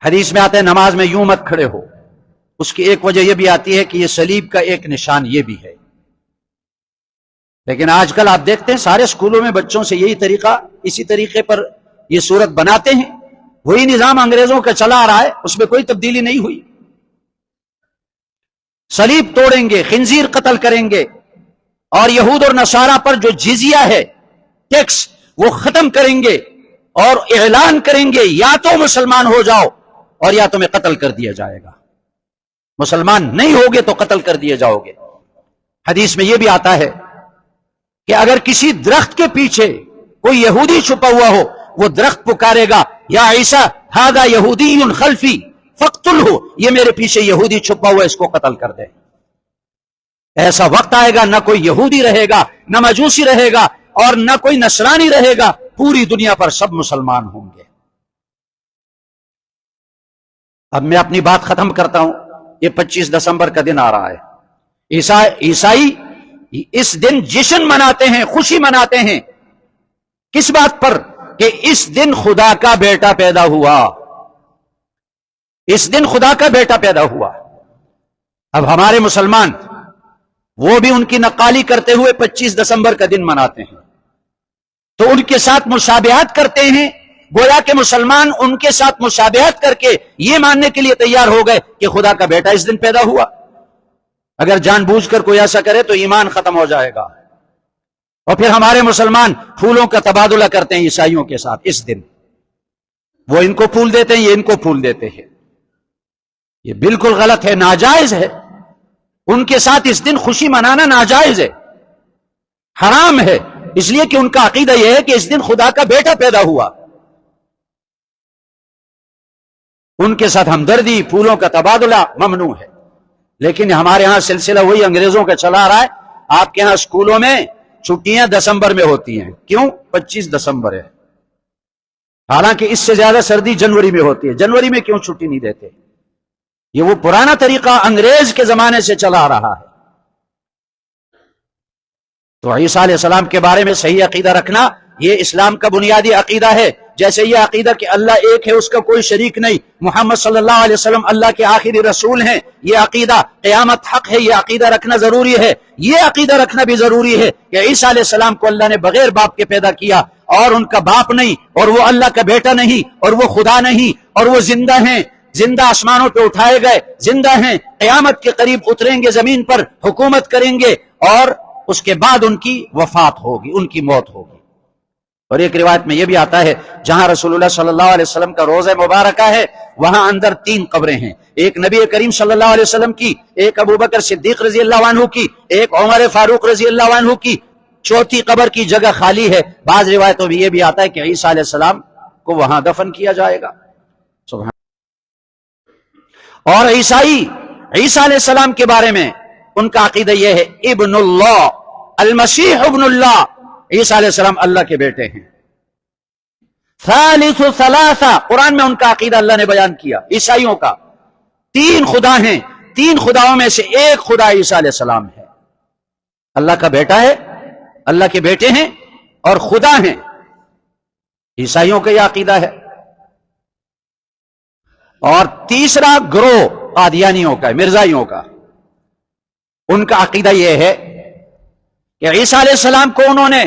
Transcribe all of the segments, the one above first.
حدیث میں آتا ہے نماز میں یوں مت کھڑے ہو. اس کی ایک وجہ یہ بھی آتی ہے کہ یہ صلیب کا ایک نشان یہ بھی ہے. لیکن آج کل آپ دیکھتے ہیں سارے اسکولوں میں بچوں سے یہی طریقہ، اسی طریقے پر یہ صورت بناتے ہیں. وہی نظام انگریزوں کا چلا آ رہا ہے، اس میں کوئی تبدیلی نہیں ہوئی. صلیب توڑیں گے، خنزیر قتل کریں گے، اور یہود اور نصارہ پر جو جزیہ ہے، ٹیکس، وہ ختم کریں گے اور اعلان کریں گے یا تو مسلمان ہو جاؤ اور یا تمہیں قتل کر دیا جائے گا. مسلمان نہیں ہوگے تو قتل کر دیے جاؤ گے. حدیث میں یہ بھی آتا ہے کہ اگر کسی درخت کے پیچھے کوئی یہودی چھپا ہوا ہو، وہ درخت پکارے گا یا عیسیٰ ھذا یہودی خلفی فاقتلہ، یہ میرے پیچھے یہودی چھپا ہوا ہے، اس کو قتل کر دے. ایسا وقت آئے گا نہ کوئی یہودی رہے گا، نہ مجوسی رہے گا، اور نہ کوئی نصرانی رہے گا، پوری دنیا پر سب مسلمان ہوں گے. اب میں اپنی بات ختم کرتا ہوں. یہ 25 دسمبر کا دن آ رہا ہے. عیسائی اس دن جشن مناتے ہیں، خوشی مناتے ہیں. کس بات پر؟ کہ اس دن خدا کا بیٹا پیدا ہوا. اس دن خدا کا بیٹا پیدا ہوا. اب ہمارے مسلمان وہ بھی ان کی نقالی کرتے ہوئے 25 دسمبر کا دن مناتے ہیں، تو ان کے ساتھ مشابہت کرتے ہیں. گویا کہ مسلمان ان کے ساتھ مشابہت کر کے یہ ماننے کے لیے تیار ہو گئے کہ خدا کا بیٹا اس دن پیدا ہوا. اگر جان بوجھ کر کوئی ایسا کرے تو ایمان ختم ہو جائے گا. اور پھر ہمارے مسلمان پھولوں کا تبادلہ کرتے ہیں عیسائیوں کے ساتھ اس دن. وہ ان کو پھول دیتے ہیں، یہ ان کو پھول دیتے ہیں. یہ بالکل غلط ہے، ناجائز ہے. ان کے ساتھ اس دن خوشی منانا ناجائز ہے، حرام ہے. اس لیے کہ ان کا عقیدہ یہ ہے کہ اس دن خدا کا بیٹا پیدا ہوا. ان کے ساتھ ہمدردی، پھولوں کا تبادلہ ممنوع ہے. لیکن ہمارے ہاں سلسلہ وہی انگریزوں کا چلا رہا ہے. آپ کے ہاں اسکولوں میں چھٹیاں دسمبر میں ہوتی ہیں. کیوں؟ 25 دسمبر ہے. حالانکہ اس سے زیادہ سردی جنوری میں ہوتی ہے. جنوری میں کیوں چھٹی نہیں دیتے؟ یہ وہ پرانا طریقہ انگریز کے زمانے سے چلا آ رہا ہے. تو عیسیٰ علیہ السلام کے بارے میں صحیح عقیدہ رکھنا یہ اسلام کا بنیادی عقیدہ ہے. جیسے یہ عقیدہ کہ اللہ ایک ہے، اس کا کوئی شریک نہیں، محمد صلی اللہ علیہ وسلم اللہ کے آخری رسول ہیں، یہ عقیدہ، قیامت حق ہے، یہ عقیدہ رکھنا ضروری ہے. یہ عقیدہ رکھنا بھی ضروری ہے کہ عیسیٰ علیہ السلام کو اللہ نے بغیر باپ کے پیدا کیا، اور ان کا باپ نہیں، اور وہ اللہ کا بیٹا نہیں، اور وہ خدا نہیں، اور وہ زندہ ہیں، زندہ آسمانوں پہ اٹھائے گئے، زندہ ہیں، قیامت کے قریب اتریں گے زمین پر، حکومت کریں گے، اور اس کے بعد ان کی وفات ہوگی، ان کی موت ہوگی. اور ایک روایت میں یہ بھی آتا ہے جہاں رسول اللہ صلی اللہ علیہ وسلم کا روضہ مبارکہ ہے وہاں اندر 3 قبریں ہیں. ایک نبی کریم صلی اللہ علیہ وسلم کی، ایک ابوبکر صدیق رضی اللہ عنہ کی، ایک عمر فاروق رضی اللہ عنہ کی. 4تھی قبر کی جگہ خالی ہے. بعض روایتوں میں یہ بھی آتا ہے کہ عیسیٰ علیہ السلام کو وہاں دفن کیا جائے گا. سبحان. اور عیسیٰ علیہ السلام کے بارے میں ان کا عقیدہ یہ ہے ابن اللہ، المسیح ابن اللہ. عیسیٰ علیہ السلام اللہ کے بیٹے ہیں. ثالث ثلاثہ، قرآن میں ان کا عقیدہ اللہ نے بیان کیا. عیسائیوں کا 3 خدا ہیں، 3 خداؤں میں سے ایک خدا عیسیٰ علیہ السلام ہے. اللہ کا بیٹا ہے، اللہ کے بیٹے ہیں، اور خدا ہیں. عیسائیوں کا یہ عقیدہ ہے. اور تیسرا گروہ قادیانیوں کا، مرزائیوں کا. ان کا عقیدہ یہ ہے کہ عیسیٰ علیہ السلام کو انہوں نے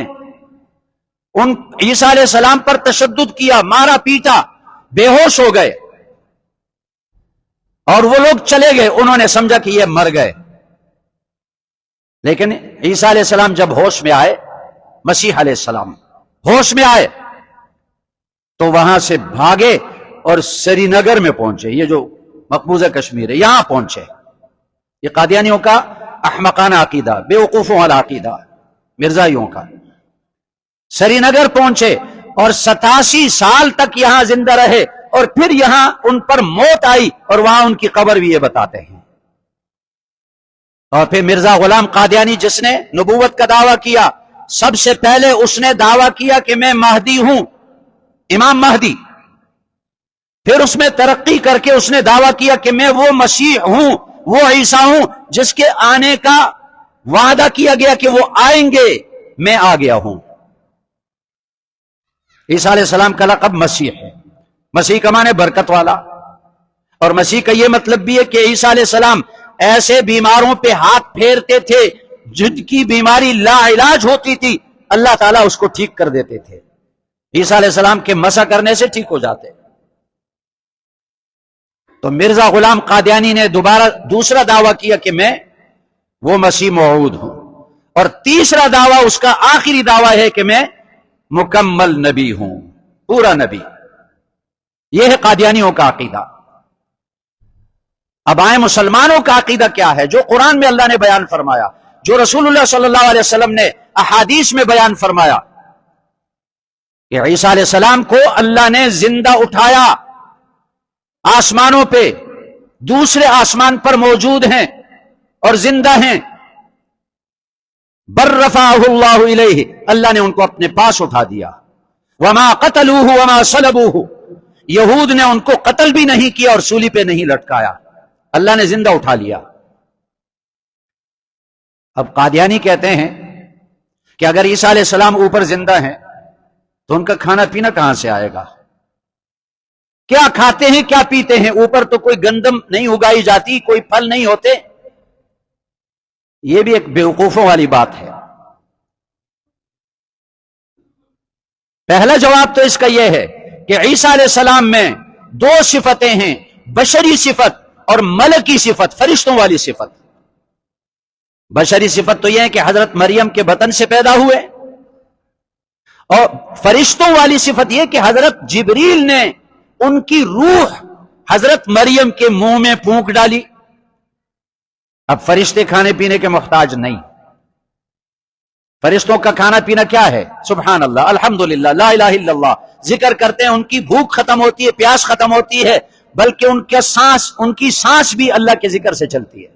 عیسیٰ علیہ السلام پر تشدد کیا، مارا پیٹا، بے ہوش ہو گئے، اور وہ لوگ چلے گئے. انہوں نے سمجھا کہ یہ مر گئے. لیکن عیسیٰ علیہ السلام جب ہوش میں آئے، مسیح علیہ السلام ہوش میں آئے تو وہاں سے بھاگے اور سری نگر میں پہنچے. یہ جو مقبوضہ کشمیر ہے یہاں پہنچے. یہ قادیانیوں کا احمقانہ عقیدہ، بے وقوفوں والا عقیدہ، مرزائیوں کا. سری نگر پہنچے اور 87 سال تک یہاں زندہ رہے، اور پھر یہاں ان پر موت آئی، اور وہاں ان کی قبر بھی یہ بتاتے ہیں. اور پھر مرزا غلام قادیانی جس نے نبوت کا دعویٰ کیا، سب سے پہلے اس نے دعویٰ کیا کہ میں مہدی ہوں، امام مہدی. پھر اس میں ترقی کر کے اس نے دعویٰ کیا کہ میں وہ مسیح ہوں، وہ عیسیٰ ہوں جس کے آنے کا وعدہ کیا گیا کہ وہ آئیں گے، میں آ گیا ہوں. عیسیٰ علیہ السلام کا لقب مسیح ہے. مسیح کا معنی برکت والا. اور مسیح کا یہ مطلب بھی ہے کہ عیسیٰ علیہ السلام ایسے بیماروں پہ ہاتھ پھیرتے تھے جن کی بیماری لا علاج ہوتی تھی، اللہ تعالیٰ اس کو ٹھیک کر دیتے تھے، عیسیٰ علیہ السلام کے مسح کرنے سے ٹھیک ہو جاتے۔ تو مرزا غلام قادیانی نے دوسرا دعویٰ کیا کہ میں وہ مسیح موعود ہوں، اور تیسرا دعویٰ، اس کا آخری دعویٰ ہے کہ میں مکمل نبی ہوں، پورا نبی۔ یہ ہے قادیانیوں کا عقیدہ۔ اب آئے مسلمانوں کا عقیدہ کیا ہے، جو قرآن میں اللہ نے بیان فرمایا، جو رسول اللہ صلی اللہ علیہ وسلم نے احادیث میں بیان فرمایا کہ عیسیٰ علیہ السلام کو اللہ نے زندہ اٹھایا، آسمانوں پہ دوسرے آسمان پر موجود ہیں اور زندہ ہیں، بر رفعہ اللہ الیہ، اللہ نے ان کو اپنے پاس اٹھا دیا، وما قتلوہ وما صلبوہ، یہود نے ان کو قتل بھی نہیں کیا اور سولی پہ نہیں لٹکایا، اللہ نے زندہ اٹھا لیا۔ اب قادیانی کہتے ہیں کہ اگر عیسیٰ علیہ السلام اوپر زندہ ہیں تو ان کا کھانا پینا کہاں سے آئے گا؟ کیا کھاتے ہیں، کیا پیتے ہیں؟ اوپر تو کوئی گندم نہیں اگائی جاتی، کوئی پھل نہیں ہوتے۔ یہ بھی ایک بیوقوفوں والی بات ہے۔ پہلا جواب تو اس کا یہ ہے کہ عیسیٰ علیہ السلام میں دو صفتیں ہیں، بشری صفت اور ملکی صفت، فرشتوں والی صفت۔ بشری صفت تو یہ ہے کہ حضرت مریم کے بطن سے پیدا ہوئے، اور فرشتوں والی صفت یہ کہ حضرت جبریل نے ان کی روح حضرت مریم کے منہ میں پھونک ڈالی۔ اب فرشتے کھانے پینے کے محتاج نہیں، فرشتوں کا کھانا پینا کیا ہے؟ سبحان اللہ، الحمدللہ، لا الہ الا اللہ، ذکر کرتے ہیں، ان کی بھوک ختم ہوتی ہے، پیاس ختم ہوتی ہے، بلکہ ان کی سانس بھی اللہ کے ذکر سے چلتی ہے۔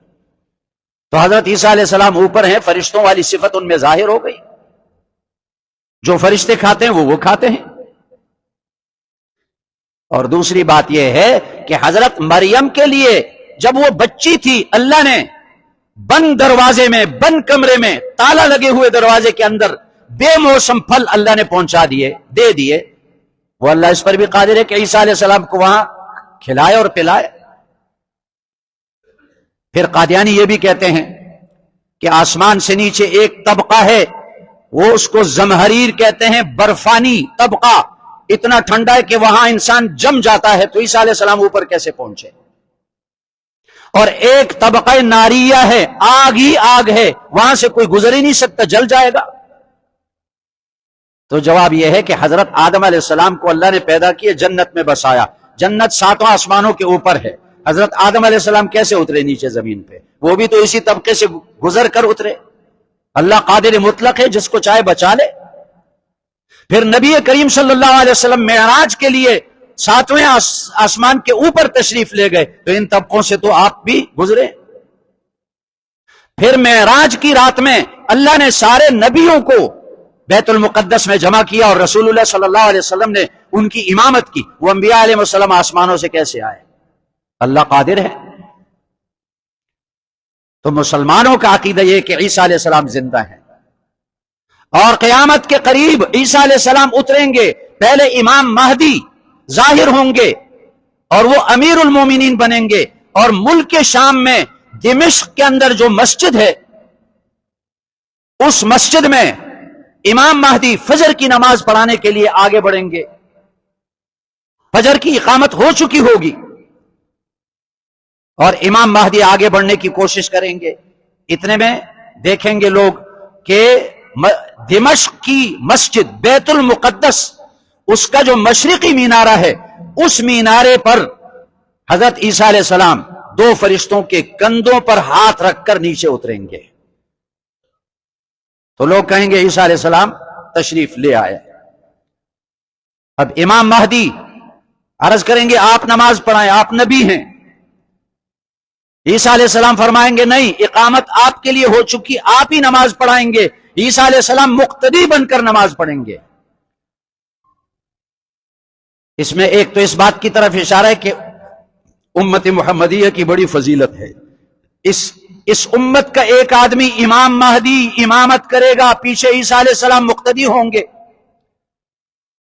تو حضرت عیسیٰ علیہ السلام اوپر ہیں، فرشتوں والی صفت ان میں ظاہر ہو گئی، جو فرشتے کھاتے ہیں وہ کھاتے ہیں۔ اور دوسری بات یہ ہے کہ حضرت مریم کے لیے جب وہ بچی تھی، اللہ نے بند دروازے میں، بند کمرے میں، تالا لگے ہوئے دروازے کے اندر بے موسم پھل اللہ نے پہنچا دیے، دے دیے۔ وہ اللہ اس پر بھی قادر ہے کہ عیسیٰ علیہ السلام کو وہاں کھلائے اور پلائے۔ پھر قادیانی یہ بھی کہتے ہیں کہ آسمان سے نیچے ایک طبقہ ہے، وہ اس کو زمہریر کہتے ہیں، برفانی طبقہ، اتنا ٹھنڈا ہے کہ وہاں انسان جم جاتا ہے، تو عیسیٰ علیہ السلام اوپر کیسے پہنچے؟ اور ایک طبقہ ناریہ ہے، آگ ہی آگ ہے، وہاں سے کوئی گزر ہی نہیں سکتا، جل جائے گا۔ تو جواب یہ ہے کہ حضرت آدم علیہ السلام کو اللہ نے پیدا کیا، جنت میں بسایا، جنت 7 آسمانوں کے اوپر ہے، حضرت آدم علیہ السلام کیسے اترے نیچے زمین پہ؟ وہ بھی تو اسی طبقے سے گزر کر اترے۔ اللہ قادر مطلق ہے، جس کو چاہے بچا لے۔ پھر نبی کریم صلی اللہ علیہ وسلم معراج کے لیے 7ویں آسمان کے اوپر تشریف لے گئے، تو ان طبقوں سے تو آپ بھی گزرے۔ پھر معراج کی رات میں اللہ نے سارے نبیوں کو بیت المقدس میں جمع کیا، اور رسول اللہ صلی اللہ علیہ وسلم نے ان کی امامت کی۔ وہ انبیاء علیہ السلام آسمانوں سے کیسے آئے؟ اللہ قادر ہے۔ تو مسلمانوں کا عقیدہ یہ کہ عیسیٰ علیہ السلام زندہ ہیں، اور قیامت کے قریب عیسیٰ علیہ السلام اتریں گے۔ پہلے امام مہدی ظاہر ہوں گے اور وہ امیر المومنین بنیں گے، اور ملک شام میں دمشق کے اندر جو مسجد ہے، اس مسجد میں امام مہدی فجر کی نماز پڑھانے کے لیے آگے بڑھیں گے۔ فجر کی اقامت ہو چکی ہوگی اور امام مہدی آگے بڑھنے کی کوشش کریں گے۔ اتنے میں دیکھیں گے لوگ کہ دمشق کی مسجد بیت المقدس، اس کا جو مشرقی مینارہ ہے، اس مینارے پر حضرت عیسیٰ علیہ السلام 2 فرشتوں کے کندھوں پر ہاتھ رکھ کر نیچے اتریں گے۔ تو لوگ کہیں گے عیسیٰ علیہ السلام تشریف لے آئے۔ اب امام مہدی عرض کریں گے آپ نماز پڑھائیں، آپ نبی ہیں۔ عیسیٰ علیہ السلام فرمائیں گے نہیں، اقامت آپ کے لیے ہو چکی، آپ ہی نماز پڑھائیں گے۔ عیسیٰ علیہ السلام مقتدی بن کر نماز پڑھیں گے۔ اس میں ایک تو اس بات کی طرف اشارہ ہے کہ امت محمدیہ کی بڑی فضیلت ہے۔ اس امت کا ایک آدمی امام مہدی امامت کرے گا، پیچھے عیسیٰ علیہ السلام مقتدی ہوں گے۔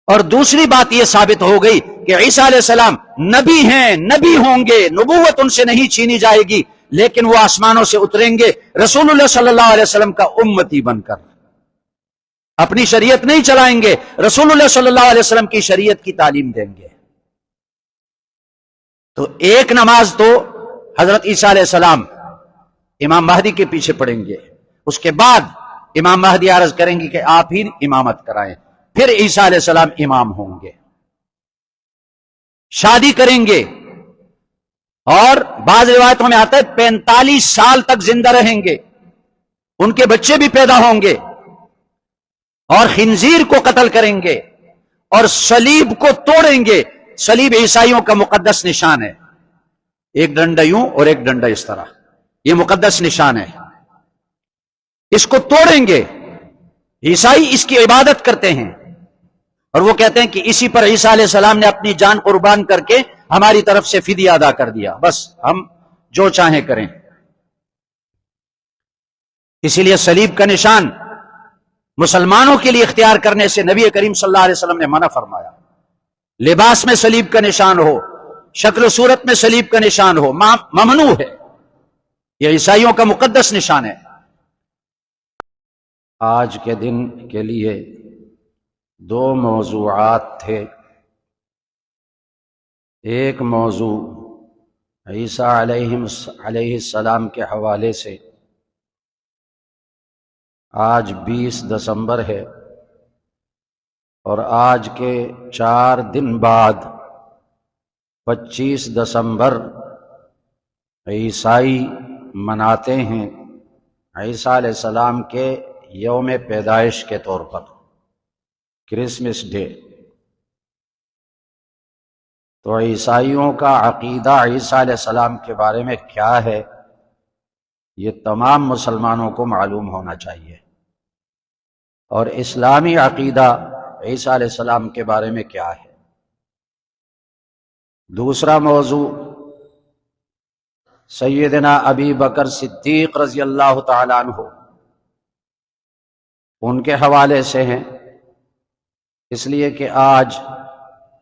اور دوسری بات یہ ثابت ہو گئی کہ عیسیٰ علیہ السلام نبی ہیں، نبی ہوں گے، نبوت ان سے نہیں چھینی جائے گی، لیکن وہ آسمانوں سے اتریں گے رسول اللہ صلی اللہ علیہ وسلم کا امتی بن کر، اپنی شریعت نہیں چلائیں گے، رسول اللہ صلی اللہ علیہ وسلم کی شریعت کی تعلیم دیں گے۔ تو ایک نماز تو حضرت عیسیٰ علیہ السلام امام مہدی کے پیچھے پڑھیں گے، اس کے بعد امام مہدی عرض کریں گے کہ آپ ہی امامت کرائیں، پھر عیسیٰ علیہ السلام امام ہوں گے، شادی کریں گے، اور بعض روایتوں میں آتا ہے 45 سال تک زندہ رہیں گے، ان کے بچے بھی پیدا ہوں گے، اور خنزیر کو قتل کریں گے اور صلیب کو توڑیں گے۔ صلیب عیسائیوں کا مقدس نشان ہے، ایک ڈنڈا یوں اور ایک ڈنڈا اس طرح، یہ مقدس نشان ہے، اس کو توڑیں گے۔ عیسائی اس کی عبادت کرتے ہیں، اور وہ کہتے ہیں کہ اسی پر عیسیٰ علیہ السلام نے اپنی جان قربان کر کے ہماری طرف سے فدیہ ادا کر دیا، بس ہم جو چاہیں کریں۔ اسی لیے صلیب کا نشان مسلمانوں کے لیے اختیار کرنے سے نبی کریم صلی اللہ علیہ وسلم نے منع فرمایا۔ لباس میں صلیب کا نشان ہو، شکل و صورت میں صلیب کا نشان ہو، ممنوع ہے، یہ عیسائیوں کا مقدس نشان ہے۔ آج کے دن کے لیے 2 موضوعات تھے۔ ایک موضوع عیسیٰ علیہ السلام کے حوالے سے، آج 20 دسمبر ہے، اور آج کے 4 دن بعد 25 دسمبر عیسائی مناتے ہیں عیسیٰ علیہ السلام کے یوم پیدائش کے طور پر، کرسمس ڈے۔ تو عیسائیوں کا عقیدہ عیسیٰ علیہ السلام کے بارے میں کیا ہے، یہ تمام مسلمانوں کو معلوم ہونا چاہیے، اور اسلامی عقیدہ عیسیٰ علیہ السلام کے بارے میں کیا ہے۔ دوسرا موضوع سیدنا ابی بکر صدیق رضی اللہ تعالی عنہ، ان کے حوالے سے ہیں، اس لیے کہ آج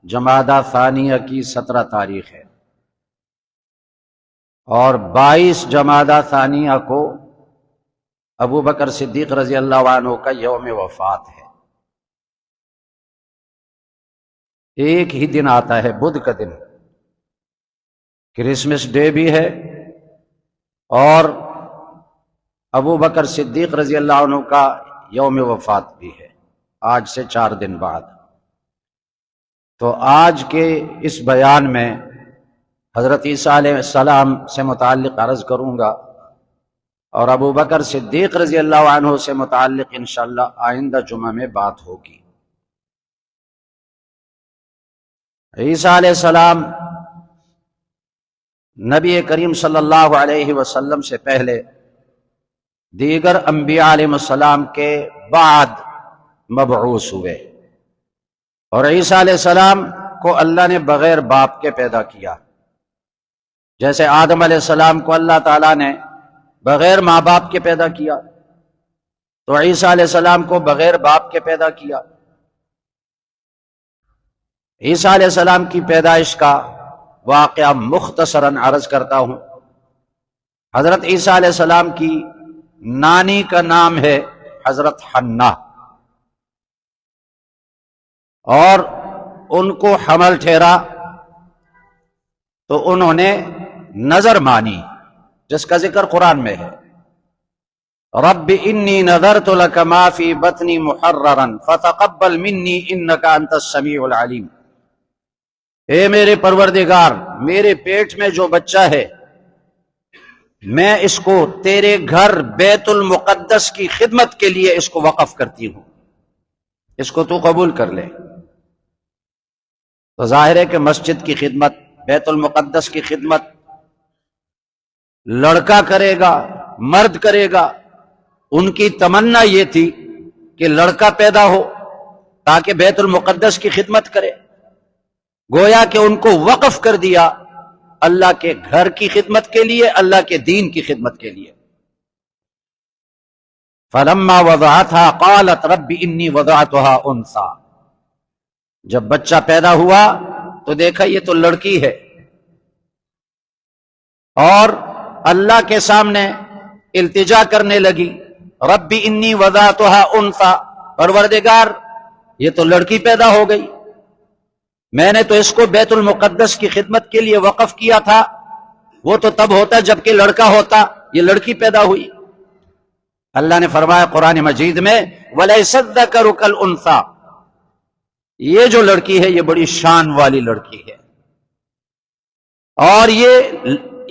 جمادی ثانیہ کی 17 تاریخ ہے، اور 22 جمادی ثانیہ کو ابو بکر صدیق رضی اللہ عنہ کا یوم وفات ہے۔ ایک ہی دن آتا ہے، بدھ کا دن، کرسمس ڈے بھی ہے اور ابو بکر صدیق رضی اللہ عنہ کا یوم وفات بھی ہے، آج سے 4 دن بعد۔ تو آج کے اس بیان میں حضرت عیسیٰ علیہ السلام سے متعلق عرض کروں گا، اور ابو بکر صدیق رضی اللہ عنہ سے متعلق انشاءاللہ آئندہ جمعہ میں بات ہوگی۔ عیسیٰ علیہ السلام نبی کریم صلی اللہ علیہ وسلم سے پہلے دیگر انبیاء علیہ السلام کے بعد مبعوث ہوئے، اور عیسیٰ علیہ السلام کو اللہ نے بغیر باپ کے پیدا کیا، جیسے آدم علیہ السلام کو اللہ تعالیٰ نے بغیر ماں باپ کے پیدا کیا، تو عیسیٰ علیہ السلام کو بغیر باپ کے پیدا کیا۔ عیسیٰ علیہ السلام کی پیدائش کا واقعہ مختصراً عرض کرتا ہوں۔ حضرت عیسیٰ علیہ السلام کی نانی کا نام ہے حضرت حنہ، اور ان کو حمل ٹھہرا تو انہوں نے نظر مانی، جس کا ذکر قرآن میں ہے، رب انی نذرت لک ما فی بطنی محررا فتقبل منی انک انت السمیع العلیم۔ اے میرے پروردگار، میرے پیٹ میں جو بچہ ہے، میں اس کو تیرے گھر بیت المقدس کی خدمت کے لیے اس کو وقف کرتی ہوں، اس کو تو قبول کر لے۔ تو ظاہر ہے کہ مسجد کی خدمت، بیت المقدس کی خدمت لڑکا کرے گا، مرد کرے گا۔ ان کی تمنا یہ تھی کہ لڑکا پیدا ہو تاکہ بیت المقدس کی خدمت کرے، گویا کہ ان کو وقف کر دیا اللہ کے گھر کی خدمت کے لیے، اللہ کے دین کی خدمت کے لیے۔ فلما وضعتها قالت رب انی وضعتها انثى، جب بچہ پیدا ہوا تو دیکھا یہ تو لڑکی ہے، اور اللہ کے سامنے التجا کرنے لگی، ربی انی وضعتها انثی، پروردگار یہ تو لڑکی پیدا ہو گئی، میں نے تو اس کو بیت المقدس کی خدمت کے لیے وقف کیا تھا، وہ تو تب ہوتا جبکہ لڑکا ہوتا، یہ لڑکی پیدا ہوئی۔ اللہ نے فرمایا قرآن مجید میں وَلَيْسَ الذَّكَرُ كَالْأُنثَىٰ، یہ جو لڑکی ہے یہ بڑی شان والی لڑکی ہے، اور یہ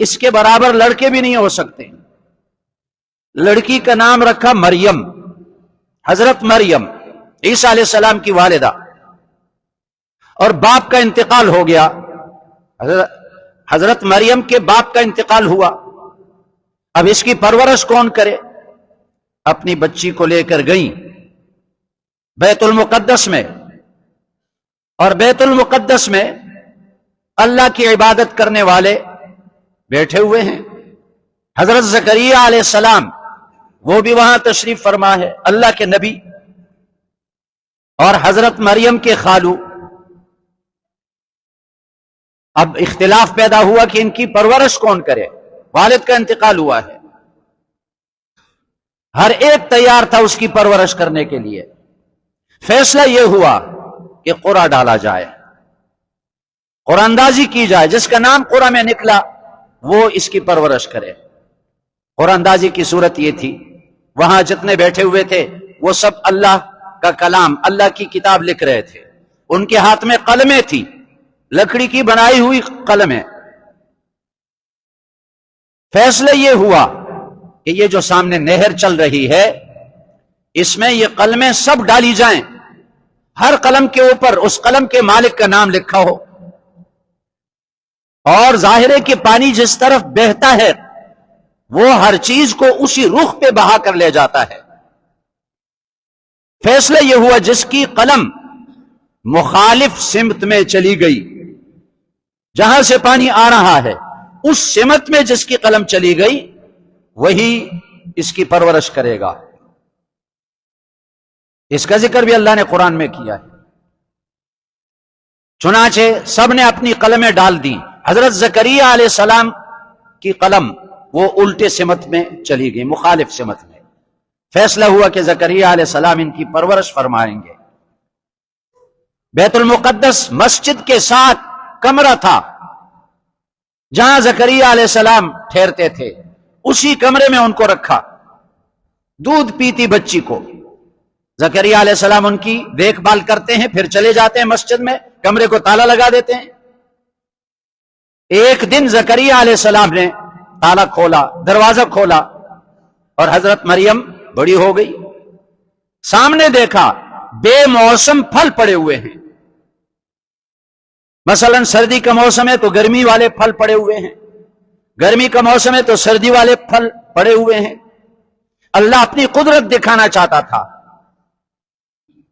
اس کے برابر لڑکے بھی نہیں ہو سکتے۔ لڑکی کا نام رکھا مریم، حضرت مریم عیسیٰ علیہ السلام کی والدہ، اور باپ کا انتقال ہو گیا، حضرت مریم کے باپ کا انتقال ہوا، اب اس کی پرورش کون کرے؟ اپنی بچی کو لے کر گئیں بیت المقدس میں، اور بیت المقدس میں اللہ کی عبادت کرنے والے بیٹھے ہوئے ہیں، حضرت زکریا علیہ السلام وہ بھی وہاں تشریف فرما ہے، اللہ کے نبی، اور حضرت مریم کے خالو۔ اب اختلاف پیدا ہوا کہ ان کی پرورش کون کرے، والد کا انتقال ہوا ہے، ہر ایک تیار تھا اس کی پرورش کرنے کے لیے۔ فیصلہ یہ ہوا کہ قرعہ ڈالا جائے، قرعہ اندازی کی جائے، جس کا نام قرعہ میں نکلا وہ اس کی پرورش کرے۔ قرعہ اندازی کی صورت یہ تھی، وہاں جتنے بیٹھے ہوئے تھے وہ سب اللہ کا کلام، اللہ کی کتاب لکھ رہے تھے، ان کے ہاتھ میں قلمیں تھی، لکڑی کی بنائی ہوئی قلمیں۔ فیصلہ یہ ہوا کہ یہ جو سامنے نہر چل رہی ہے اس میں یہ قلمیں سب ڈالی جائیں، ہر قلم کے اوپر اس قلم کے مالک کا نام لکھا ہو، اور ظاہر ہے کہ پانی جس طرف بہتا ہے وہ ہر چیز کو اسی رخ پہ بہا کر لے جاتا ہے۔ فیصلہ یہ ہوا جس کی قلم مخالف سمت میں چلی گئی، جہاں سے پانی آ رہا ہے اس سمت میں جس کی قلم چلی گئی وہی اس کی پرورش کرے گا۔ اس کا ذکر بھی اللہ نے قرآن میں کیا ہے۔ چنانچہ سب نے اپنی قلمیں ڈال دی، حضرت زکریا علیہ السلام کی قلم وہ الٹے سمت میں چلی گئی، مخالف سمت میں۔ فیصلہ ہوا کہ زکریا علیہ السلام ان کی پرورش فرمائیں گے۔ بیت المقدس مسجد کے ساتھ کمرہ تھا جہاں زکریا علیہ السلام ٹھہرتے تھے، اسی کمرے میں ان کو رکھا، دودھ پیتی بچی کو زکریا علیہ السلام ان کی دیکھ بھال کرتے ہیں، پھر چلے جاتے ہیں مسجد میں، کمرے کو تالا لگا دیتے ہیں۔ ایک دن زکریا علیہ السلام نے تالا کھولا، دروازہ کھولا، اور حضرت مریم بڑی ہو گئی، سامنے دیکھا بے موسم پھل پڑے ہوئے ہیں، مثلا سردی کا موسم ہے تو گرمی والے پھل پڑے ہوئے ہیں، گرمی کا موسم ہے تو سردی والے پھل پڑے ہوئے ہیں۔ اللہ اپنی قدرت دکھانا چاہتا تھا،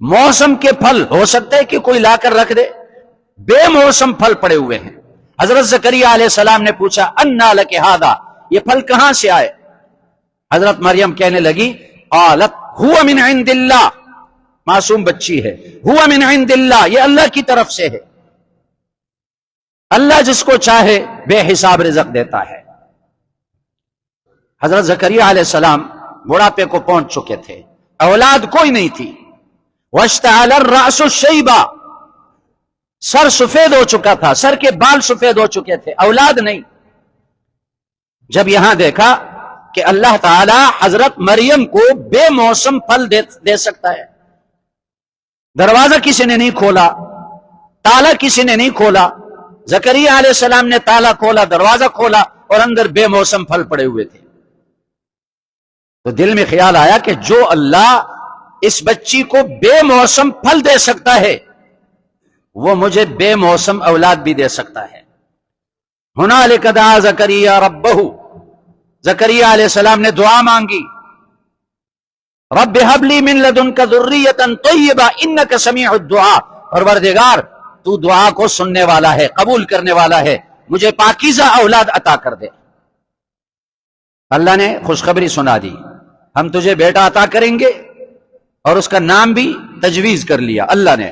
موسم کے پھل ہو سکتا ہے کہ کوئی لا کر رکھ دے، بے موسم پھل پڑے ہوئے ہیں۔ حضرت زکریا علیہ السلام نے پوچھا انا لک ھذا، یہ پھل کہاں سے آئے؟ حضرت مریم کہنے لگی قالت هو من عند اللہ، معصوم بچی ہے، هو من عند اللہ، یہ اللہ کی طرف سے ہے، اللہ جس کو چاہے بے حساب رزق دیتا ہے۔ حضرت زکریا علیہ السلام بڑھاپے کو پہنچ چکے تھے، اولاد کوئی نہیں تھی، واشتعل الرأس شیبا، سر سفید ہو چکا تھا، سر کے بال سفید ہو چکے تھے، اولاد نہیں۔ جب یہاں دیکھا کہ اللہ تعالی حضرت مریم کو بے موسم پھل دے سکتا ہے، دروازہ کسی نے نہیں کھولا، تالا کسی نے نہیں کھولا، زکریا علیہ السلام نے تالا کھولا، دروازہ کھولا، اور اندر بے موسم پھل پڑے ہوئے تھے، تو دل میں خیال آیا کہ جو اللہ اس بچی کو بے موسم پھل دے سکتا ہے وہ مجھے بے موسم اولاد بھی دے سکتا ہے۔ ہنالک دعا زکریا ربہ، زکریا علیہ السلام نے دعا مانگی، رب ہب لی من لدنک ذریۃ طیبہ انک سمیع الدعاء، پروردگار تو دعا کو سننے والا ہے، قبول کرنے والا ہے، مجھے پاکیزہ اولاد عطا کر دے۔ اللہ نے خوشخبری سنا دی، ہم تجھے بیٹا عطا کریں گے، اور اس کا نام بھی تجویز کر لیا اللہ نے،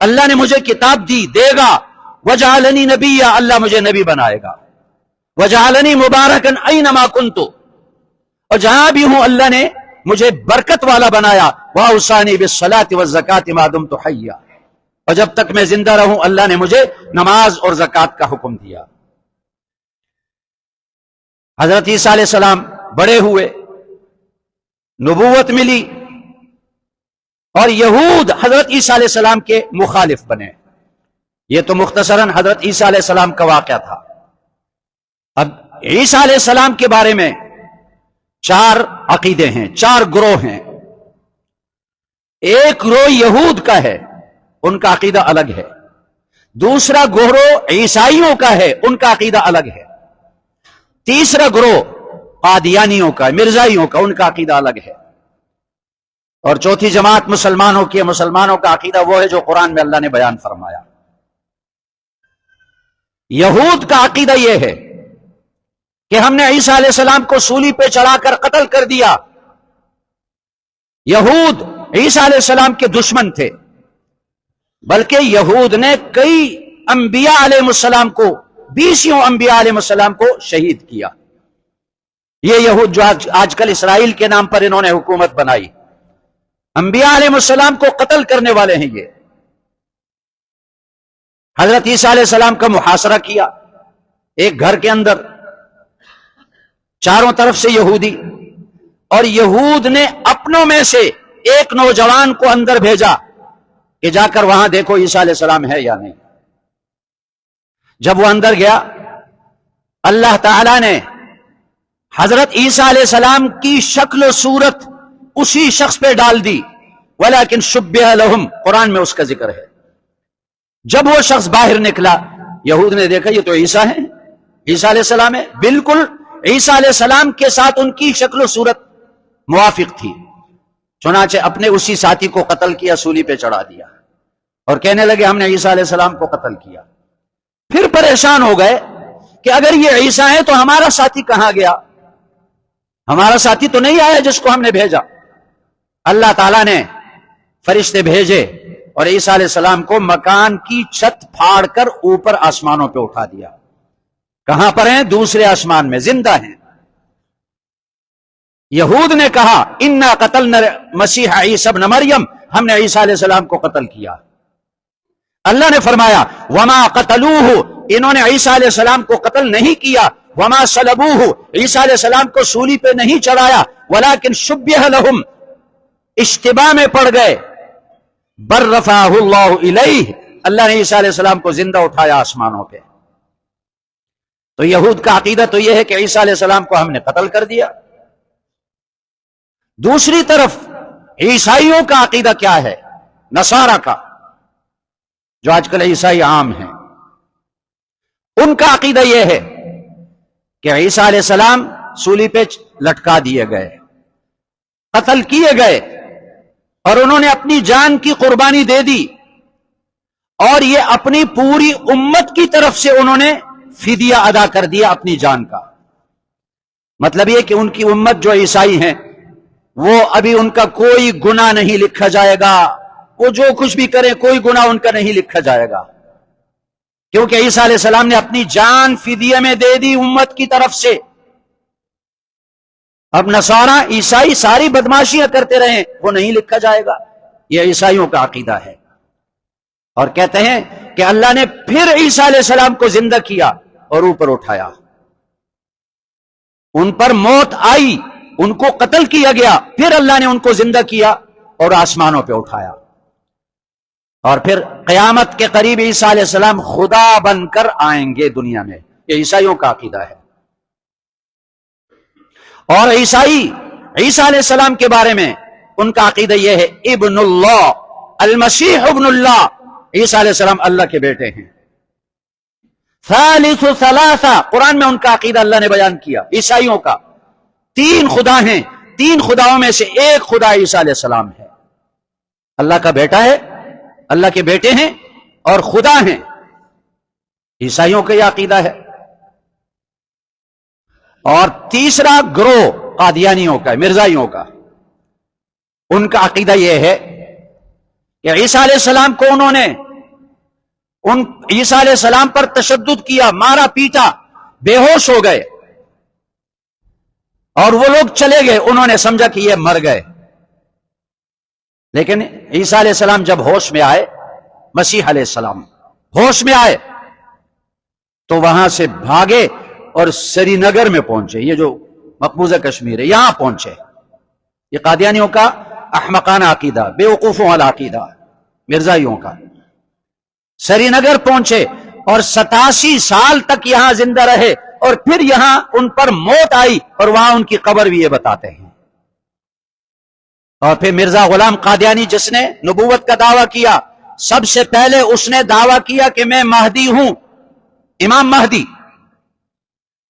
اللہ نے مجھے کتاب دی، دے گا، وجعلنی نبیا، اللہ مجھے نبی بنائے گا، وجعلنی مبارکن اینما کنت، اور جہاں بھی ہوں اللہ نے مجھے برکت والا بنایا، واوصانی بالصلاۃ والزکاۃ ما دمت حیا، اور جب تک میں زندہ رہوں اللہ نے مجھے نماز اور زکوٰۃ کا حکم دیا۔ حضرت عیسیٰ علیہ السلام بڑے ہوئے، نبوت ملی، اور یہود حضرت عیسیٰ علیہ السلام کے مخالف بنے۔ یہ تو مختصراً حضرت عیسیٰ علیہ السلام کا واقعہ تھا۔ اب عیسیٰ علیہ السلام کے بارے میں 4 عقیدے ہیں، 4 گروہ ہیں۔ ایک گروہ یہود کا ہے، ان کا عقیدہ الگ ہے۔ دوسرا گروہ عیسائیوں کا ہے، ان کا عقیدہ الگ ہے۔ تیسرا گروہ قادیانیوں کا، مرزائیوں کا، ان کا عقیدہ الگ ہے۔ اور چوتھی جماعت مسلمانوں کی، مسلمانوں کا عقیدہ وہ ہے جو قرآن میں اللہ نے بیان فرمایا۔ یہود کا عقیدہ یہ ہے کہ ہم نے عیسیٰ علیہ السلام کو سولی پہ چڑھا کر قتل کر دیا۔ یہود عیسیٰ علیہ السلام کے دشمن تھے، بلکہ یہود نے کئی انبیاء علیہ السلام کو، 20 انبیاء علیہ السلام کو شہید کیا۔ یہ یہود جو آج کل اسرائیل کے نام پر انہوں نے حکومت بنائی، انبیاء علیہ السلام کو قتل کرنے والے ہیں یہ۔ حضرت عیسیٰ علیہ السلام کا محاصرہ کیا ایک گھر کے اندر، چاروں طرف سے یہودی، اور یہود نے اپنوں میں سے ایک نوجوان کو اندر بھیجا کہ جا کر وہاں دیکھو عیسیٰ علیہ السلام ہے یا نہیں۔ جب وہ اندر گیا، اللہ تعالی نے حضرت عیسیٰ علیہ السلام کی شکل و صورت اسی شخص پہ ڈال دی، ولیکن شبہ لہم، قرآن میں اس کا ذکر ہے۔ جب وہ شخص باہر نکلا، یہود نے دیکھا یہ تو عیسیٰ ہے، عیسیٰ علیہ السلام ہے، بالکل عیسیٰ علیہ السلام کے ساتھ ان کی شکل و صورت موافق تھی۔ چنانچہ اپنے اسی ساتھی کو قتل کیا، سولی پہ چڑھا دیا، اور کہنے لگے ہم نے عیسیٰ علیہ السلام کو قتل کیا۔ پھر پریشان ہو گئے کہ اگر یہ عیسیٰ ہے تو ہمارا ساتھی کہاں گیا؟ ہمارا ساتھی تو نہیں آیا جس کو ہم نے بھیجا۔ اللہ تعالیٰ نے فرشتے بھیجے اور عیسیٰ علیہ السلام کو مکان کی چھت پھاڑ کر اوپر آسمانوں پہ اٹھا دیا۔ کہاں پر ہیں؟ دوسرے آسمان میں، زندہ ہیں۔ یہود نے کہا انا قتلنا مسیح عیسی ابن مریم، ہم نے عیسیٰ علیہ السلام کو قتل کیا۔ اللہ نے فرمایا وما قتلوہ، انہوں نے عیسیٰ علیہ السلام کو قتل نہیں کیا، وما صلبوہ، عیسیٰ علیہ السلام کو سولی پہ نہیں چڑھایا، ولکن شبہ لہم، اشتباہ میں پڑ گئے، بر رفعہ اللہ الیہ، اللہ نے عیسیٰ علیہ السلام کو زندہ اٹھایا آسمانوں پہ۔ تو یہود کا عقیدہ تو یہ ہے کہ عیسیٰ علیہ السلام کو ہم نے قتل کر دیا۔ دوسری طرف عیسائیوں کا عقیدہ کیا ہے؟ نصارہ کا، جو آج کل عیسائی عام ہیں، ان کا عقیدہ یہ ہے کہ عیسیٰ علیہ السلام سولی پہ لٹکا دیے گئے، قتل کیے گئے، اور انہوں نے اپنی جان کی قربانی دے دی، اور یہ اپنی پوری امت کی طرف سے انہوں نے فدیہ ادا کر دیا اپنی جان کا۔ مطلب یہ کہ ان کی امت جو عیسائی ہیں، وہ ابھی ان کا کوئی گناہ نہیں لکھا جائے گا، وہ جو کچھ بھی کریں کوئی گناہ ان کا نہیں لکھا جائے گا، کیونکہ عیسیٰ علیہ السلام نے اپنی جان فدیہ میں دے دی امت کی طرف سے۔ اب نصارہ عیسائی ساری بدماشیاں کرتے رہیں، وہ نہیں لکھا جائے گا۔ یہ عیسائیوں کا عقیدہ ہے، اور کہتے ہیں کہ اللہ نے پھر عیسیٰ علیہ السلام کو زندہ کیا اور اوپر اٹھایا۔ ان پر موت آئی، ان کو قتل کیا گیا، پھر اللہ نے ان کو زندہ کیا اور آسمانوں پہ اٹھایا، اور پھر قیامت کے قریب عیسیٰ علیہ السلام خدا بن کر آئیں گے دنیا میں۔ یہ عیسائیوں کا عقیدہ ہے۔ اور عیسائی عیسیٰ علیہ السلام کے بارے میں ان کا عقیدہ یہ ہے ابن اللہ، المسیح ابن اللہ، عیسیٰ علیہ السلام اللہ کے بیٹے ہیں۔ ثالث ثلاثہ، قرآن میں ان کا عقیدہ اللہ نے بیان کیا۔ عیسائیوں کا 3 خدا ہیں، 3 خداؤں میں سے ایک خدا عیسیٰ علیہ السلام ہے، اللہ کا بیٹا ہے، اللہ کے بیٹے ہیں اور خدا ہیں۔ عیسائیوں کا یہ عقیدہ ہے۔ اور تیسرا گروہ قادیانیوں کا، مرزائیوں کا، ان کا عقیدہ یہ ہے کہ عیسیٰ علیہ السلام کو انہوں نے ان عیسیٰ علیہ السلام پر تشدد کیا، مارا پیٹا، بے ہوش ہو گئے اور وہ لوگ چلے گئے، انہوں نے سمجھا کہ یہ مر گئے. لیکن عیسیٰ علیہ السلام جب ہوش میں آئے، مسیح علیہ السلام ہوش میں آئے تو وہاں سے بھاگے اور سری نگر میں پہنچے، یہ جو مقبوضہ کشمیر ہے یہاں پہنچے. یہ قادیانیوں کا احمقانہ عقیدہ، بے وقوفوں والا عقیدہ، مرزائیوں کا. سری نگر پہنچے اور 87 سال تک یہاں زندہ رہے، اور پھر یہاں ان پر موت آئی اور وہاں ان کی قبر بھی یہ بتاتے ہیں. اور پھر مرزا غلام قادیانی جس نے نبوت کا دعویٰ کیا، سب سے پہلے اس نے دعویٰ کیا کہ میں مہدی ہوں، امام مہدی.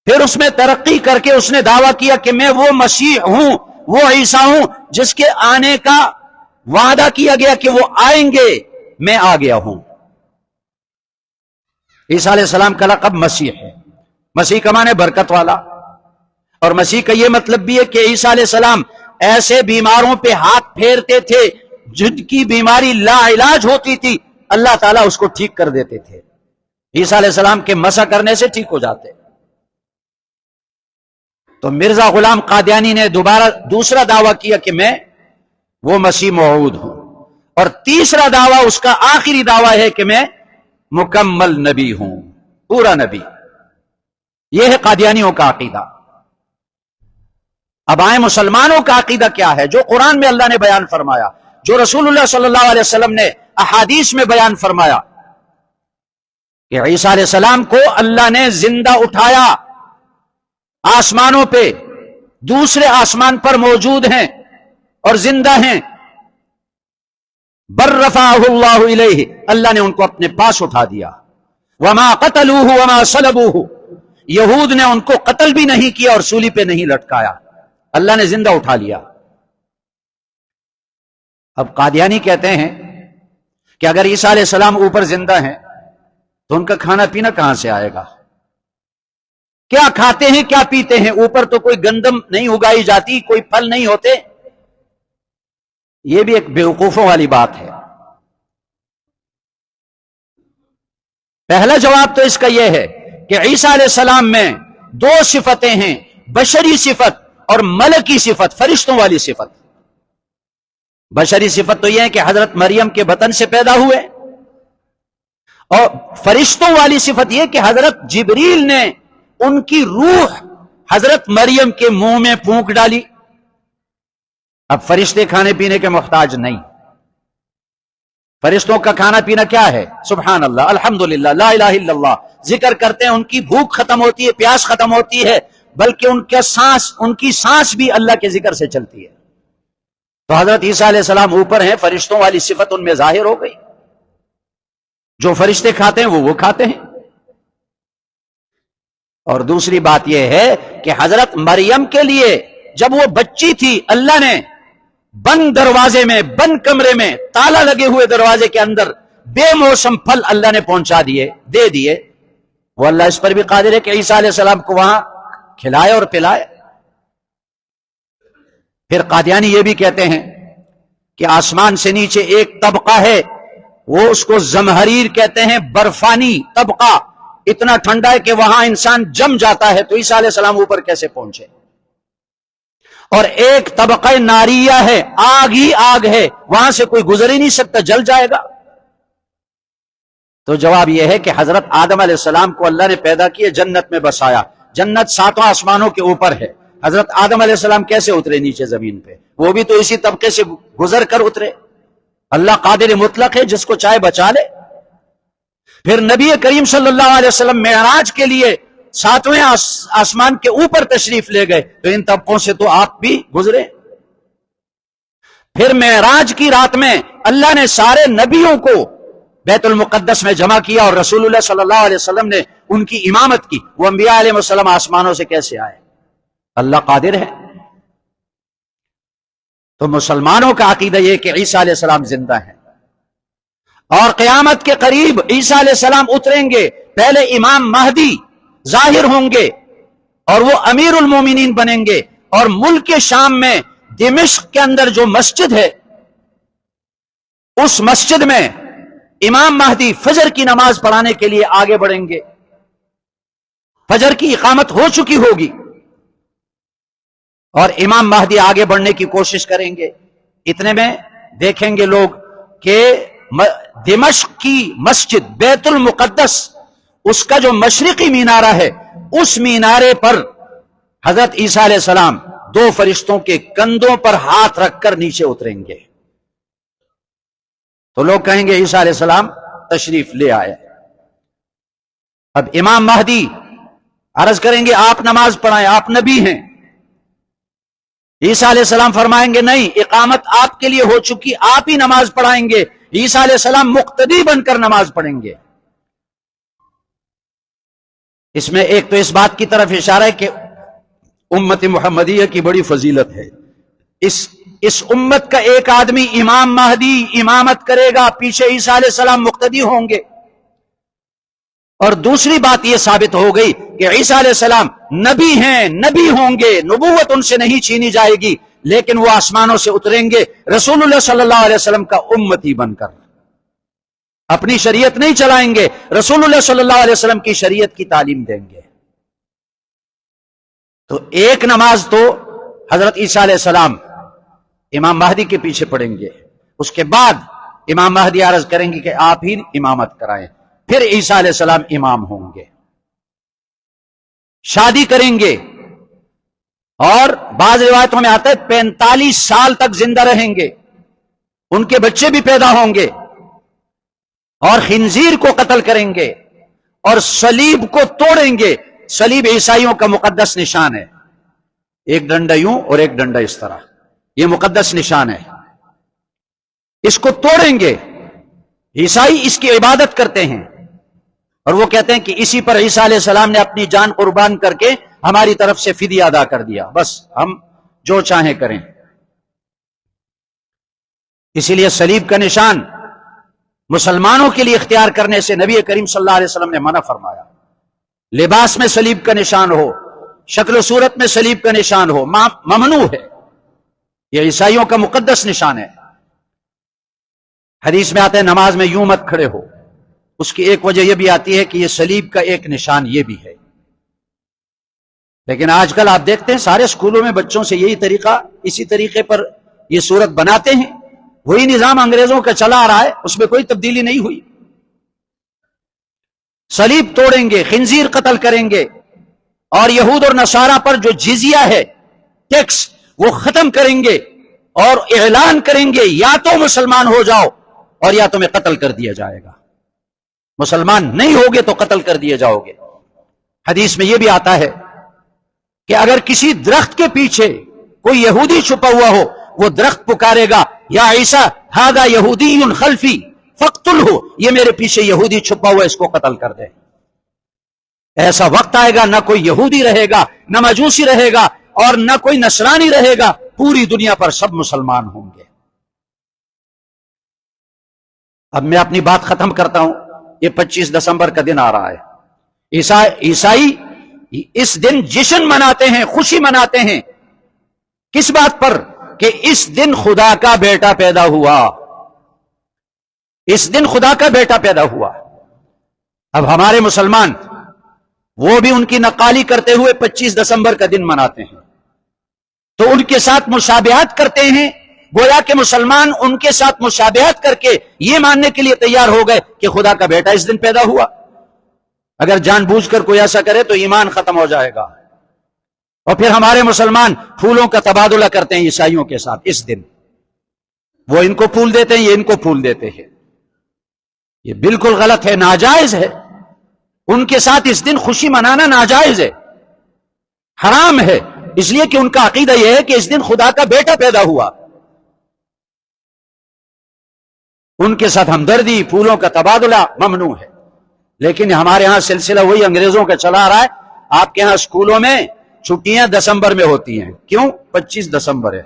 پھر اس میں ترقی کر کے اس نے دعویٰ کیا کہ میں وہ مسیح ہوں، وہ عیسیٰ ہوں جس کے آنے کا وعدہ کیا گیا کہ وہ آئیں گے، میں آ گیا ہوں. عیسیٰ علیہ السلام کا لقب مسیح ہے. مسیح کا معنی برکت والا، اور مسیح کا یہ مطلب بھی ہے کہ عیسیٰ علیہ السلام ایسے بیماروں پہ ہاتھ پھیرتے تھے جن کی بیماری لا علاج ہوتی تھی، اللہ تعالیٰ اس کو ٹھیک کر دیتے تھے. عیسیٰ علیہ السلام کے مسح کرنے سے ٹھیک ہو جاتے. تو مرزا غلام قادیانی نے دوسرا دعویٰ کیا کہ میں وہ مسیح موعود ہوں، اور تیسرا دعویٰ اس کا آخری دعویٰ ہے کہ میں مکمل نبی ہوں، پورا نبی. یہ ہے قادیانیوں کا عقیدہ. اب آئے مسلمانوں کا عقیدہ کیا ہے، جو قرآن میں اللہ نے بیان فرمایا، جو رسول اللہ صلی اللہ علیہ وسلم نے احادیث میں بیان فرمایا کہ عیسیٰ علیہ السلام کو اللہ نے زندہ اٹھایا، آسمانوں پہ دوسرے آسمان پر موجود ہیں اور زندہ ہیں. بر رفعہ اللہ الیہ، اللہ نے ان کو اپنے پاس اٹھا دیا. وما قتلوہ وما صلبوہ، یہود نے ان کو قتل بھی نہیں کیا اور سولی پہ نہیں لٹکایا، اللہ نے زندہ اٹھا لیا. اب قادیانی کہتے ہیں کہ اگر عیسیٰ علیہ السلام اوپر زندہ ہیں تو ان کا کھانا پینا کہاں سے آئے گا؟ کیا کھاتے ہیں، کیا پیتے ہیں؟ اوپر تو کوئی گندم نہیں اگائی جاتی، کوئی پھل نہیں ہوتے. یہ بھی ایک بیوقوفوں والی بات ہے. پہلا جواب تو اس کا یہ ہے کہ عیسیٰ علیہ السلام میں دو صفتیں ہیں، بشری صفت اور ملکی صفت، فرشتوں والی صفت. بشری صفت تو یہ ہے کہ حضرت مریم کے بطن سے پیدا ہوئے، اور فرشتوں والی صفت یہ کہ حضرت جبریل نے ان کی روح حضرت مریم کے منہ میں پھونک ڈالی. اب فرشتے کھانے پینے کے محتاج نہیں. فرشتوں کا کھانا پینا کیا ہے؟ سبحان اللہ، الحمدللہ، لا الہ الا اللہ، ذکر کرتے ہیں، ان کی بھوک ختم ہوتی ہے، پیاس ختم ہوتی ہے، بلکہ ان کی سانس بھی اللہ کے ذکر سے چلتی ہے. تو حضرت عیسیٰ علیہ السلام اوپر ہیں، فرشتوں والی صفت ان میں ظاہر ہو گئی. جو فرشتے کھاتے ہیں وہ کھاتے ہیں. اور دوسری بات یہ ہے کہ حضرت مریم کے لیے جب وہ بچی تھی، اللہ نے بند دروازے میں، بند کمرے میں، تالا لگے ہوئے دروازے کے اندر بے موسم پھل اللہ نے پہنچا دیے، دے دیے. وہ اللہ اس پر بھی قادر ہے کہ عیسیٰ علیہ السلام کو وہاں کھلائے اور پلائے. پھر قادیانی یہ بھی کہتے ہیں کہ آسمان سے نیچے ایک طبقہ ہے، وہ اس کو زمہریر کہتے ہیں، برفانی طبقہ، اتنا ٹھنڈا ہے کہ وہاں انسان جم جاتا ہے. تو عیسیٰ علیہ السلام اوپر کیسے پہنچے؟ اور ایک طبقہ ناریہ ہے، آگ ہی آگ ہے، وہاں سے کوئی گزر ہی نہیں سکتا، جل جائے گا. تو جواب یہ ہے کہ حضرت آدم علیہ السلام کو اللہ نے پیدا کیے، جنت میں بسایا. جنت 7 آسمانوں کے اوپر ہے. حضرت آدم علیہ السلام کیسے اترے نیچے زمین پہ؟ وہ بھی تو اسی طبقے سے گزر کر اترے. اللہ قادر مطلق ہے، جس کو چاہے بچا لے. پھر نبی کریم صلی اللہ علیہ وسلم معراج کے لیے 7ویں آسمان کے اوپر تشریف لے گئے، تو ان طبقوں سے تو آپ بھی گزرے. پھر معراج کی رات میں اللہ نے سارے نبیوں کو بیت المقدس میں جمع کیا، اور رسول اللہ صلی اللہ علیہ وسلم نے ان کی امامت کی. وہ انبیاء علیہ السلام آسمانوں سے کیسے آئے؟ اللہ قادر ہے. تو مسلمانوں کا عقیدہ یہ کہ عیسیٰ علیہ السلام زندہ ہیں، اور قیامت کے قریب عیسیٰ علیہ السلام اتریں گے. پہلے امام مہدی ظاہر ہوں گے اور وہ امیر المومنین بنیں گے، اور ملک شام میں دمشق کے اندر جو مسجد ہے، اس مسجد میں امام مہدی فجر کی نماز پڑھانے کے لیے آگے بڑھیں گے، فجر کی اقامت ہو چکی ہوگی اور امام مہدی آگے بڑھنے کی کوشش کریں گے۔ اتنے میں دیکھیں گے لوگ کہ دمشق کی مسجد بیت المقدس، اس کا جو مشرقی مینارہ ہے، اس مینارے پر حضرت عیسیٰ علیہ السلام دو فرشتوں کے کندھوں پر ہاتھ رکھ کر نیچے اتریں گے۔ تو لوگ کہیں گے عیسیٰ علیہ السلام تشریف لے آئے۔ اب امام مہدی عرض کریں گے آپ نماز پڑھائیں، آپ نبی ہیں۔ عیسیٰ علیہ السلام فرمائیں گے نہیں، اقامت آپ کے لیے ہو چکی، آپ ہی نماز پڑھائیں گے۔ عیسیٰ علیہ السلام مقتدی بن کر نماز پڑھیں گے۔ اس میں ایک تو اس بات کی طرف اشارہ ہے کہ امت محمدیہ کی بڑی فضیلت ہے۔ اس امت کا ایک آدمی امام مہدی امامت کرے گا، پیچھے عیسیٰ علیہ السلام مقتدی ہوں گے۔ اور دوسری بات یہ ثابت ہو گئی کہ عیسیٰ علیہ السلام نبی ہیں، نبی ہوں گے، نبوت ان سے نہیں چھینی جائے گی، لیکن وہ آسمانوں سے اتریں گے رسول اللہ صلی اللہ علیہ وسلم کا امتی بن کر، اپنی شریعت نہیں چلائیں گے، رسول اللہ صلی اللہ علیہ وسلم کی شریعت کی تعلیم دیں گے۔ تو ایک نماز تو حضرت عیسیٰ علیہ السلام امام مہدی کے پیچھے پڑھیں گے، اس کے بعد امام مہدی عرض کریں گے کہ آپ ہی امامت کرائیں، پھر عیسیٰ علیہ السلام امام ہوں گے، شادی کریں گے، اور بعض روایتوں میں آتا ہے 45 سال تک زندہ رہیں گے، ان کے بچے بھی پیدا ہوں گے، اور خنزیر کو قتل کریں گے اور صلیب کو توڑیں گے۔ صلیب عیسائیوں کا مقدس نشان ہے، ایک ڈنڈا یوں اور ایک ڈنڈا اس طرح، یہ مقدس نشان ہے، اس کو توڑیں گے۔ عیسائی اس کی عبادت کرتے ہیں اور وہ کہتے ہیں کہ اسی پر عیسیٰ علیہ السلام نے اپنی جان قربان کر کے ہماری طرف سے فدیہ ادا کر دیا، بس ہم جو چاہیں کریں۔ اسی لیے صلیب کا نشان مسلمانوں کے لیے اختیار کرنے سے نبی کریم صلی اللہ علیہ وسلم نے منع فرمایا۔ لباس میں صلیب کا نشان ہو، شکل و صورت میں صلیب کا نشان ہو، ممنوع ہے، یہ عیسائیوں کا مقدس نشان ہے۔ حدیث میں آتا ہے نماز میں یوں مت کھڑے ہو، اس کی ایک وجہ یہ بھی آتی ہے کہ یہ صلیب کا ایک نشان یہ بھی ہے۔ لیکن آج کل آپ دیکھتے ہیں سارے اسکولوں میں بچوں سے یہی طریقہ، اسی طریقے پر یہ صورت بناتے ہیں، وہی نظام انگریزوں کا چلا آ رہا ہے، اس میں کوئی تبدیلی نہیں ہوئی۔ صلیب توڑیں گے، خنزیر قتل کریں گے، اور یہود اور نصارہ پر جو جزیہ ہے، ٹیکس، وہ ختم کریں گے اور اعلان کریں گے یا تو مسلمان ہو جاؤ اور یا تمہیں قتل کر دیا جائے گا، مسلمان نہیں ہوگے تو قتل کر دیے جاؤ گے۔ حدیث میں یہ بھی آتا ہے کہ اگر کسی درخت کے پیچھے کوئی یہودی چھپا ہوا ہو، وہ درخت پکارے گا یا عیسیٰ ھذا یہودی خلفی فاقتلہ، یہ میرے پیچھے یہودی چھپا ہوا، اس کو قتل کر دے۔ ایسا وقت آئے گا نہ کوئی یہودی رہے گا، نہ مجوسی رہے گا، اور نہ کوئی نصرانی رہے گا، پوری دنیا پر سب مسلمان ہوں گے۔ اب میں اپنی بات ختم کرتا ہوں۔ یہ 25 دسمبر کا دن آ رہا ہے، عیسائی اس دن جشن مناتے ہیں، خوشی مناتے ہیں، کس بات پر؟ کہ اس دن خدا کا بیٹا پیدا ہوا، اس دن خدا کا بیٹا پیدا ہوا۔ اب ہمارے مسلمان وہ بھی ان کی نقالی کرتے ہوئے 25 دسمبر کا دن مناتے ہیں، تو ان کے ساتھ مشابہت کرتے ہیں، گویا کہ مسلمان ان کے ساتھ مشابہت کر کے یہ ماننے کے لیے تیار ہو گئے کہ خدا کا بیٹا اس دن پیدا ہوا۔ اگر جان بوجھ کر کوئی ایسا کرے تو ایمان ختم ہو جائے گا۔ اور پھر ہمارے مسلمان پھولوں کا تبادلہ کرتے ہیں عیسائیوں کے ساتھ اس دن، وہ ان کو پھول دیتے ہیں، یہ ان کو پھول دیتے ہیں، یہ بالکل غلط ہے، ناجائز ہے۔ ان کے ساتھ اس دن خوشی منانا ناجائز ہے، حرام ہے، اس لیے کہ ان کا عقیدہ یہ ہے کہ اس دن خدا کا بیٹا پیدا ہوا۔ ان کے ساتھ ہمدردی، پھولوں کا تبادلہ ممنوع ہے۔ لیکن ہمارے ہاں سلسلہ وہی انگریزوں کا چلا آ رہا ہے۔ آپ کے ہاں اسکولوں میں چھٹیاں دسمبر میں ہوتی ہیں، کیوں؟ 25 دسمبر ہے،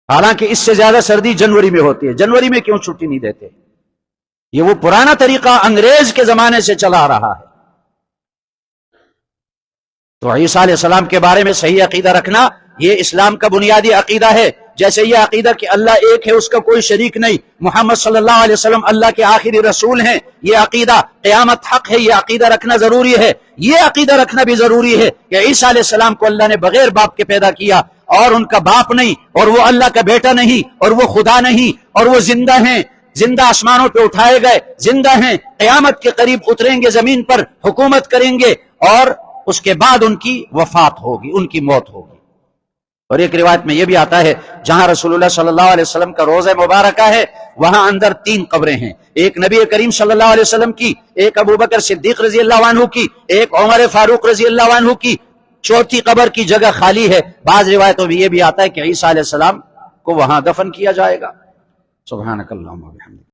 حالانکہ اس سے زیادہ سردی جنوری میں ہوتی ہے، جنوری میں کیوں چھٹی نہیں دیتے؟ یہ وہ پرانا طریقہ انگریز کے زمانے سے چلا آ رہا ہے۔ تو عیسیٰ علیہ السلام کے بارے میں صحیح عقیدہ رکھنا یہ اسلام کا بنیادی عقیدہ ہے۔ جیسے یہ عقیدہ کہ اللہ ایک ہے، اس کا کوئی شریک نہیں، محمد صلی اللہ علیہ وسلم اللہ کے آخری رسول ہیں، یہ عقیدہ، قیامت حق ہے، یہ عقیدہ رکھنا ضروری ہے۔ یہ عقیدہ رکھنا بھی ضروری ہے کہ عیسیٰ علیہ السلام کو اللہ نے بغیر باپ کے پیدا کیا، اور ان کا باپ نہیں، اور وہ اللہ کا بیٹا نہیں، اور وہ خدا نہیں، اور وہ زندہ ہیں، زندہ آسمانوں پہ اٹھائے گئے، زندہ ہیں، قیامت کے قریب اتریں گے زمین پر، حکومت کریں گے، اور اس کے بعد ان کی وفات ہوگی، ان کی موت ہوگی۔ اور ایک روایت میں یہ بھی آتا ہے جہاں رسول اللہ صلی اللہ علیہ وسلم کا روضہ مبارکہ ہے وہاں اندر 3 قبریں ہیں، ایک نبی کریم صلی اللہ علیہ وسلم کی، ایک ابوبکر صدیق رضی اللہ عنہ کی، ایک عمر فاروق رضی اللہ عنہ کی، 4تھی قبر کی جگہ خالی ہے۔ بعض روایتوں میں یہ بھی آتا ہے کہ عیسیٰ علیہ السلام کو وہاں دفن کیا جائے گا۔ سبحانک اللہم و بحمدک۔